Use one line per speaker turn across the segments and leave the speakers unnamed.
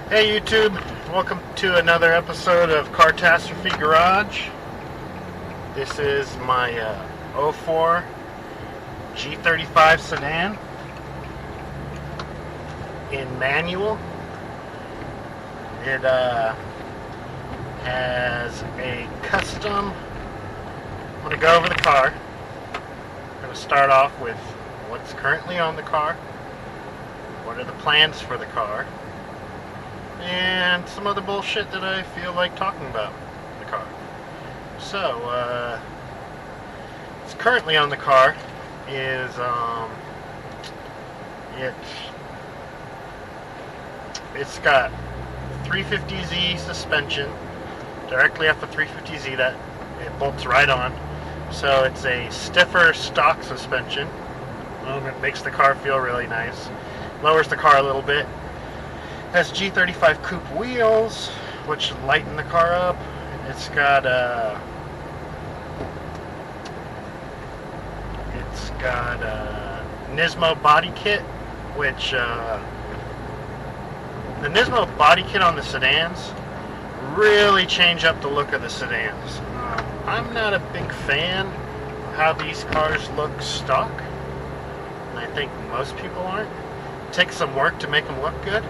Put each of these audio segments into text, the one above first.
Hey YouTube, welcome to another episode of Cartastrophe Garage. This is my 04 G35 Sedan in manual. It has a custom. I'm going to go over the car. I'm going to start off with what's currently on the car, what are the plans for the car, and some other bullshit that I feel like talking about the car. So, it's currently on the car is, it's got 350Z suspension directly off the 350Z that it bolts right on. So it's a stiffer stock suspension. It makes the car feel really nice. Lowers the car a little bit. Has G35 coupe wheels, which lighten the car up. It's got a Nismo body kit, which the Nismo body kit on the sedans really change up the look of the sedans. I'm not a big fan of how these cars look stock, and I think most people aren't. It takes some work to make them look good.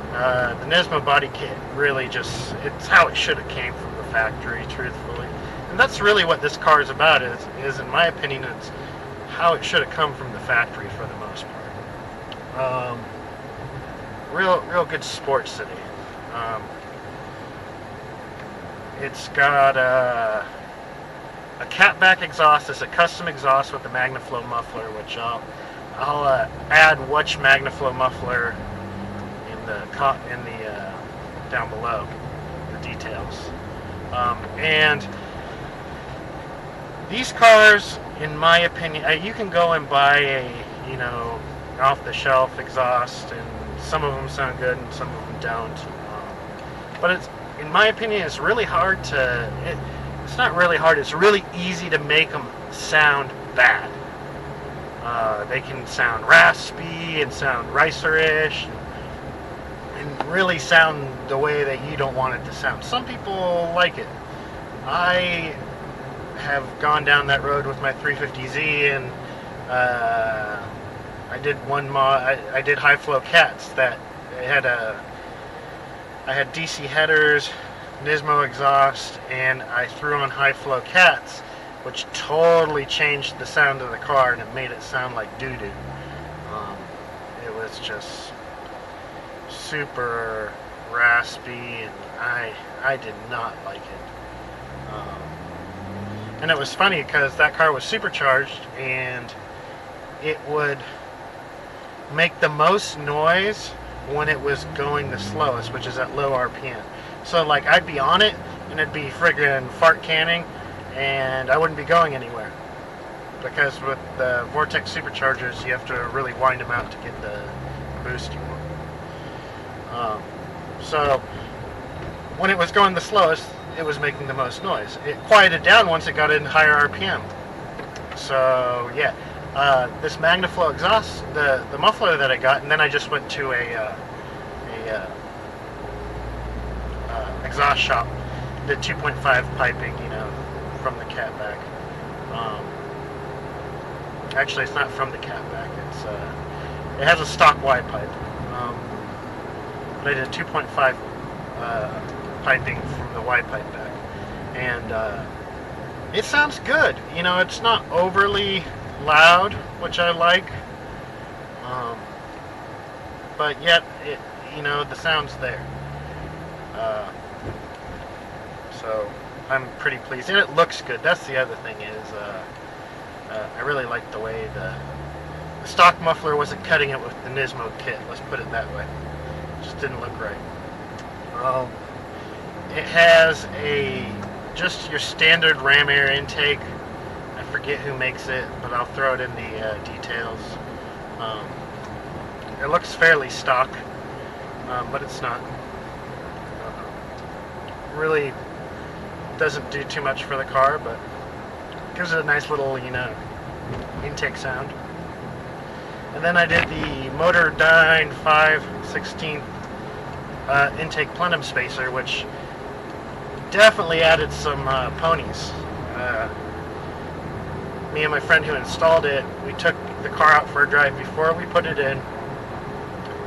The Nismo body kit really it's how it should have came from the factory, truthfully. And that's really what this car is about, is in my opinion, it's how it should have come from the factory for the most part. Real good sports sedan. It's got a catback exhaust. It's a custom exhaust with the MagnaFlow muffler, which I'll add which MagnaFlow muffler in the down below, the details. And these cars, in my opinion, you can go and buy a off-the-shelf exhaust, and some of them sound good and some of them don't. But in my opinion, it's really hard to. It's not really hard. It's really easy to make them sound bad. They can sound raspy and sound ricer-ish, and really sound the way that you don't want it to sound. Some people like it. I have gone down that road with my 350Z, and I did one mod. I did high flow cats that I had DC headers, Nismo exhaust, and I threw on high flow cats, which totally changed the sound of the car, and it made it sound like doo-doo. It was just super raspy, and I did not like it. And it was funny because that car was supercharged, and it would make the most noise when it was going the slowest, which is at low RPM. So like I'd be on it and it'd be friggin' fart canning, and I wouldn't be going anywhere, because with the Vortex superchargers you have to really wind them out to get the boost you want. So when it was going the slowest, it was making the most noise. It quieted down once it got in higher RPM. So yeah, this MagnaFlow exhaust, the muffler that I got, and then I just went to a exhaust shop, did 2.5 piping, from the catback. Actually, it's not from the catback. It has a stock Y pipe. But I did 2.5 piping from the Y pipe back, and it sounds good. It's not overly loud, which I like, but yet the sound's there. So I'm pretty pleased, and it looks good. That's the other thing is I really like the way the stock muffler wasn't cutting it with the Nismo kit. Let's put it that way. It just didn't look right. It has just your standard ram air intake. I forget who makes it, but I'll throw it in the details. It looks fairly stock, but it's not. Really doesn't do too much for the car, but gives it a nice little, intake sound. And then I did the Motordyne 5/16 intake plenum spacer, which definitely added some ponies. Me and my friend who installed it, we took the car out for a drive before we put it in.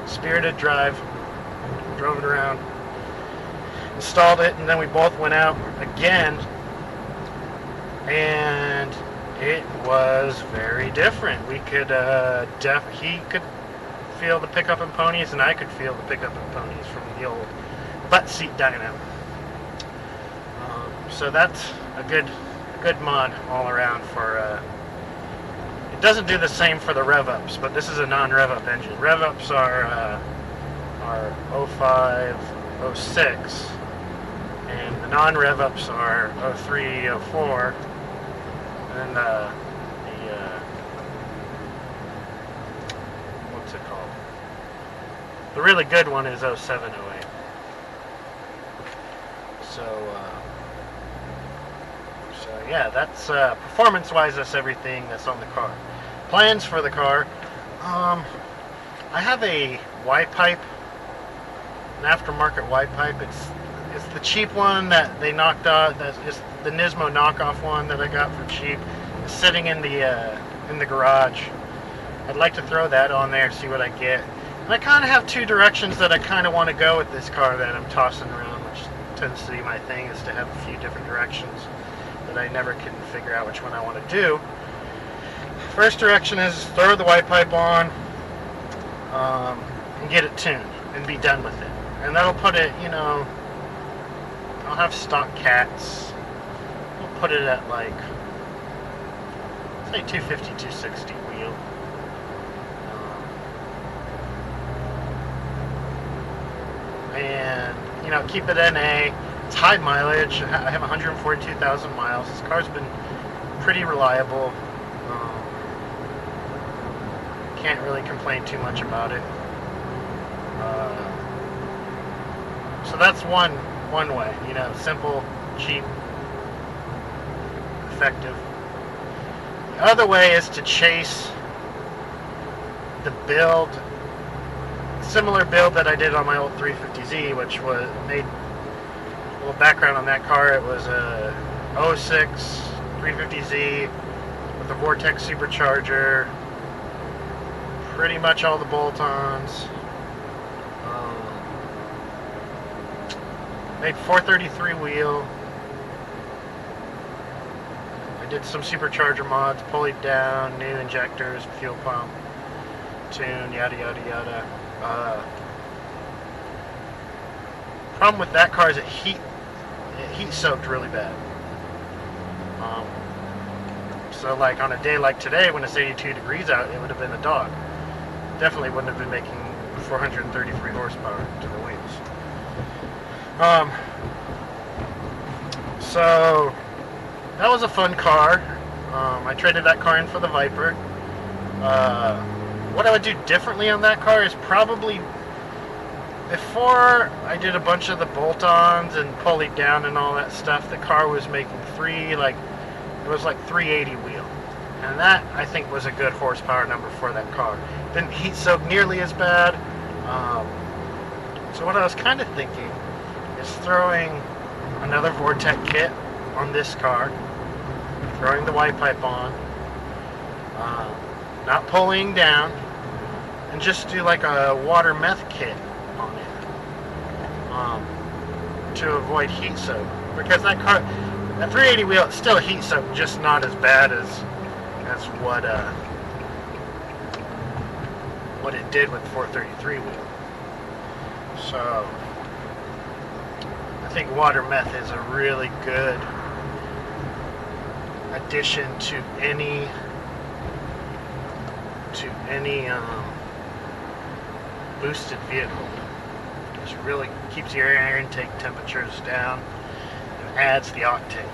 Spirited drive, drove it around, installed it, and then we both went out again, and it was very different. We could he could feel the pickup and ponies, and I could feel the pickup and ponies from the old butt seat dyno. So that's a good mod all around for. It doesn't do the same for the rev ups, but this is a non-rev up engine. Rev ups are 05, 06, and the non-rev ups are 03, 04, and what's it called? The really good one is 07, 08. So yeah, that's performance-wise, that's everything that's on the car. Plans for the car. I have a Y-pipe, an aftermarket Y-pipe. It's the cheap one that they knocked out. That's just the Nismo knockoff one that I got for cheap. It's sitting in the garage. I'd like to throw that on there, see what I get. And I kind of have two directions that I kind of want to go with this car that I'm tossing around, which tends to be my thing, is to have a few different directions that I never can figure out which one I want to do. First direction is throw the white pipe on and get it tuned and be done with it. And that'll put it, I'll have stock cats. We'll put it at like, say 250, 260 wheel. And, keep it NA. It's high mileage. I have 142,000 miles. This car's been pretty reliable. Can't really complain too much about it. So that's one way. Simple, cheap, effective. The other way is to chase the build, similar build that I did on my old 350Z, which was made. A little background on that car. It was a 06 350Z with a Vortex supercharger, pretty much all the bolt-ons. Made 433 wheel. I did some supercharger mods, pulleyed down, new injectors, fuel pump, tune, yada yada yada. Problem with that car is it heat soaked really bad. So like on a day like today when it's 82 degrees out, it would have been a dog. Definitely wouldn't have been making 433 horsepower to the wheels. So that was a fun car. I traded that car in for the Viper. What I would do differently on that car is probably, before I did a bunch of the bolt-ons and pulleyed down and all that stuff, the car was making it was like 380 wheel. And that, I think, was a good horsepower number for that car. Didn't heat soak nearly as bad. So what I was kind of thinking is throwing another Vortex kit on this car, throwing the white pipe on, not pulling down, and just do like a water meth kit on it to avoid heat soak. Because that car, that 380 wheel, it's still heat soak, just not as bad as what it did with 433 wheel. So I think water meth is a really good addition to any boosted vehicle. Just really keeps your air intake temperatures down and adds the octane.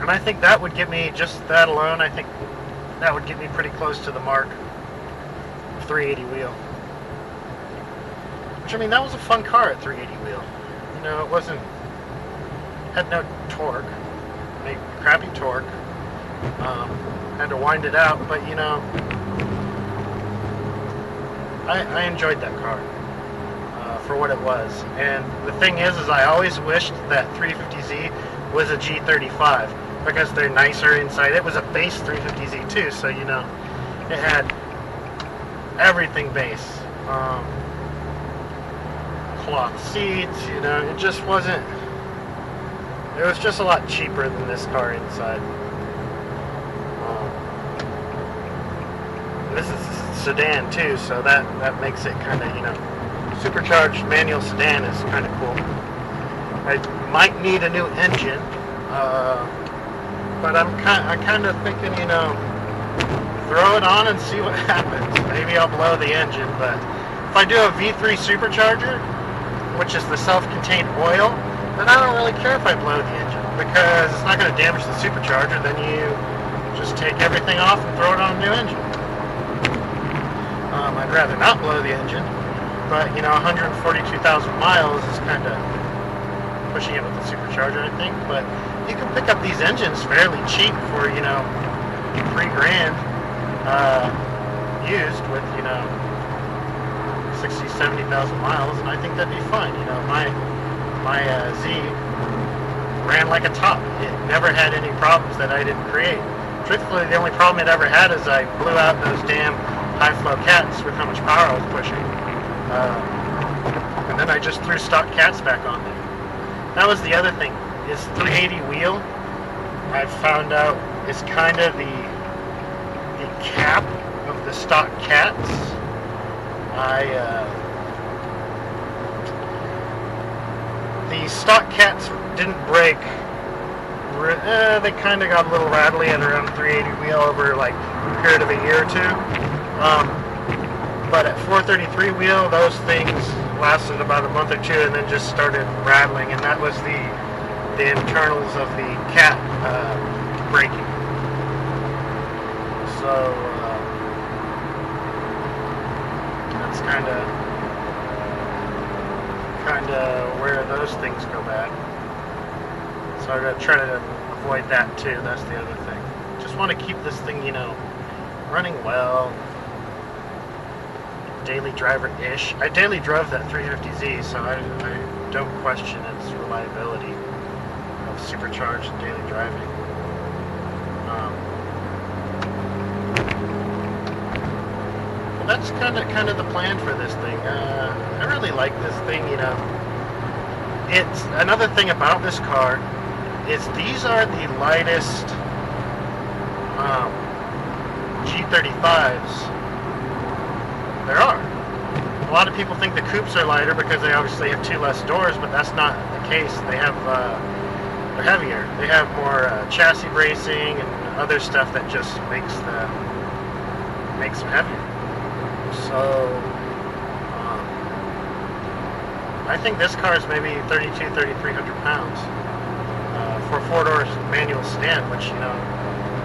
And I think that would get me, just that alone, I think that would get me pretty close to the mark of 380 wheel. Which, I mean, that was a fun car at 380 wheel. It had no torque, made crappy torque, had to wind it out, but I enjoyed that car for what it was. And the thing is I always wished that 350Z was a G35 because they're nicer inside. It was a base 350Z too, so you know, it had everything base. Cloth seats, you know, it just wasn't, it was just a lot cheaper than this car inside. This is a sedan too, so that makes it kind of, you know, supercharged manual sedan is kind of cool. I might need a new engine, but I'm kind of thinking, you know, throw it on and see what happens. Maybe I'll blow the engine, but if I do a V3 supercharger, which is the self-contained oil, then I don't really care if I blow the engine because it's not going to damage the supercharger. Then you just take everything off and throw it on a new engine. I'd rather not blow the engine, but you know, 142,000 miles is kind of pushing it with the supercharger, I think. But you can pick up these engines fairly cheap for, you know, $3,000 used with, you know, 60,000, 70,000 miles, and I think that'd be fine. You know, my Z ran like a top. It never had any problems that I didn't create. Truthfully, the only problem it ever had is I blew out those damn high-flow cats with how much power I was pushing. And then I just threw stock cats back on there. That was the other thing. Is 380 wheel, I found out, is kind of the cap of the stock cats. The stock cats didn't break. They kind of got a little rattly at around 380 wheel over like a period of a year or two. But at 433 wheel, those things lasted about a month or two and then just started rattling, and that was the internals of the cat breaking. So that's kind of where those things go bad. So I gotta try to avoid that too. That's the other thing. Just want to keep this thing, you know, running well, daily driver-ish. I daily drove that 350Z, so I don't question its reliability of supercharged and daily driving. Well, that's kind of the plan for this thing. I really like this thing, you know. It's another thing about this car is these are the lightest G35s there are. A lot of people think the coupes are lighter because they obviously have 2 less doors, but that's not the case. They have they're heavier. They have more chassis bracing and other stuff that just makes them heavier. So I think this car is maybe 3,300 pounds for a 4-door manual sedan, which, you know,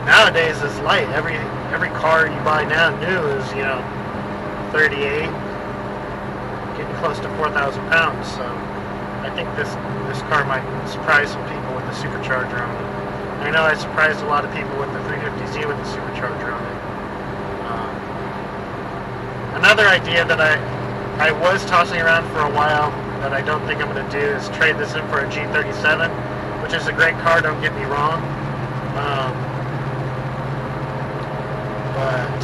nowadays is light. Every car you buy now new is, you know, 38, getting close to 4,000 pounds. So I think this car might surprise some people with the supercharger on it. I know I surprised a lot of people with the 350Z with the supercharger on it. Another idea that I was tossing around for a while that I don't think I'm going to do is trade this in for a G37, which is a great car, don't get me wrong. But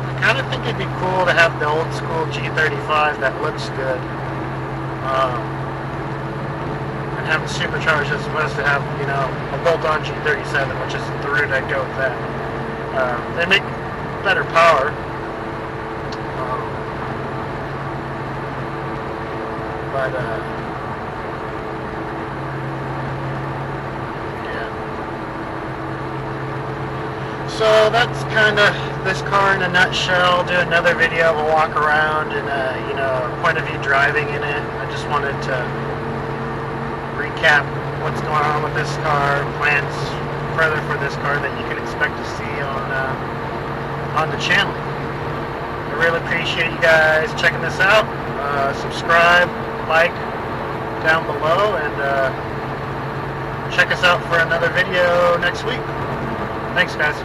I kind of think it'd be cool to have the old school G35 that looks good. And have it supercharged as opposed to have, you know, a bolt-on G37, which is the route I'd go with that. They make better power. But yeah. So that's kind of this car in a nutshell. I'll do another video. We'll walk around and you know, point of view driving in it. I just wanted to recap what's going on with this car, plans further for this car that you can expect to see on the channel. I really appreciate you guys checking this out. Subscribe, like down below, and check us out for another video next week. Thanks, guys.